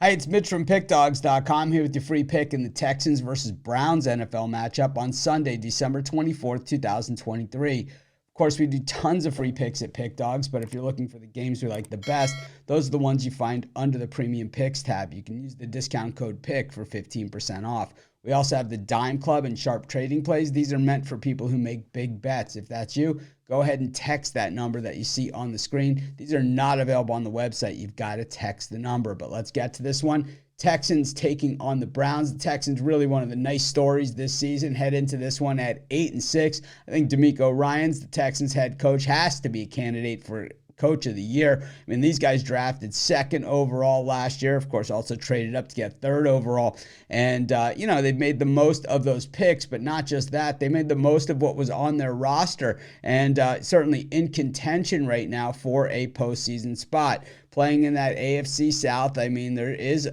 Hi, it's Mitch from Pickdawgz.com here with your free pick in the Texans versus Browns NFL matchup on Sunday, December 24th, 2023. Of course, we do tons of free picks at Pickdawgz, but if you're looking for the games we like the best, those are the ones you find under the Premium Picks tab. You can use the discount code PICK for 15% off. We also have the Dime Club and Sharp Trading Plays. These are meant for people who make big bets. If that's you, go ahead and text that number that you see on the screen. These are not available on the website. You've got to text the number. But let's get to this one. Texans taking on the Browns. The Texans really one of the nice stories this season. Head into this one at 8-6. I think DeMeco Ryans, the Texans head coach, has to be a candidate for Coach of the Year. I mean, these guys drafted second overall last year. Of course, also traded up to get third overall. And, they've made the most of those picks, but not just that. They made the most of what was on their roster and certainly in contention right now for a postseason spot. Playing in that AFC South, I mean, there is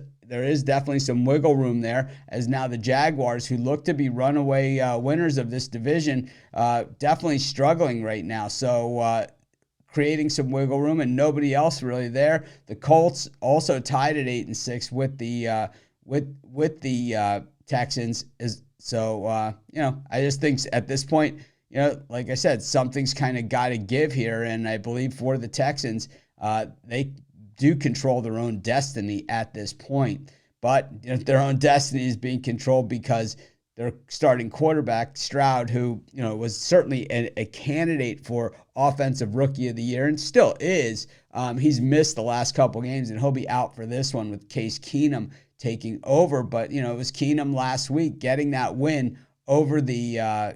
definitely some wiggle room there, as now the Jaguars, who look to be runaway winners of this division, definitely struggling right now. So creating some wiggle room and nobody else really there. The Colts also tied at 8-6 with the Texans. I just think at this point, like I said, something's kind of got to give here, and I believe for the Texans, they do control their own destiny at this point. But their own destiny is being controlled because their starting quarterback, Stroud, who was certainly a candidate for Offensive Rookie of the Year and still is, he's missed the last couple games, and he'll be out for this one with Case Keenum taking over. But it was Keenum last week getting that win over the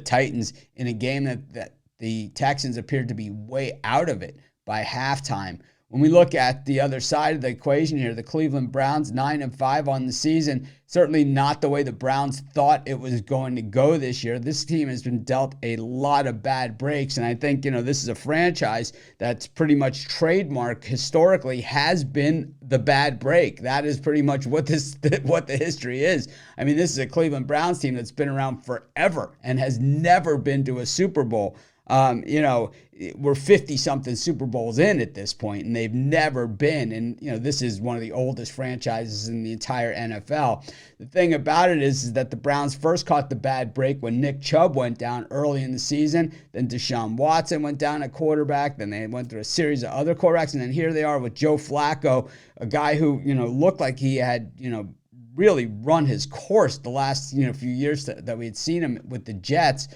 Titans in a game that the Texans appeared to be way out of it by halftime. When we look at the other side of the equation here, the Cleveland Browns 9-5 on the season, certainly not the way the Browns thought it was going to go this year. This team has been dealt a lot of bad breaks, and I think this is a franchise that's pretty much trademark historically has been the bad break. That is pretty much what the history is. I mean, this is a Cleveland Browns team that's been around forever and has never been to a Super Bowl. We're 50-something Super Bowls in at this point, and they've never been. And, this is one of the oldest franchises in the entire NFL. The thing about it is that the Browns first caught the bad break when Nick Chubb went down early in the season. Then Deshaun Watson went down at quarterback. Then they went through a series of other quarterbacks. And then here they are with Joe Flacco, a guy who, looked like he had, really run his course the last, few years that we had seen him with the Jets.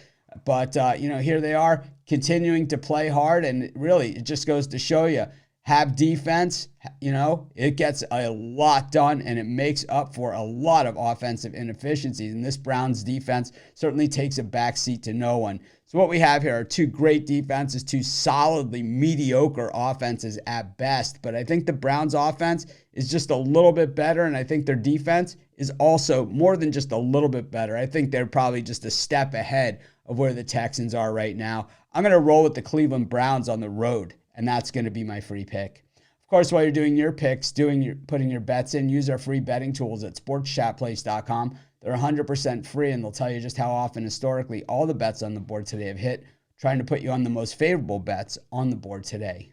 But, here they are continuing to play hard, and really it just goes to show you, have defense, it gets a lot done, and it makes up for a lot of offensive inefficiencies. And this Browns defense certainly takes a backseat to no one. So what we have here are two great defenses, two solidly mediocre offenses at best. But I think the Browns offense is just a little bit better, and I think their defense is also more than just a little bit better. I think they're probably just a step ahead of where the Texans are right now. I'm going to roll with the Cleveland Browns on the road, and that's going to be my free pick. Of course, while you're doing your picks, putting your bets in, use our free betting tools at sportschatplace.com. They're 100% free, and they'll tell you just how often historically all the bets on the board today have hit, trying to put you on the most favorable bets on the board today.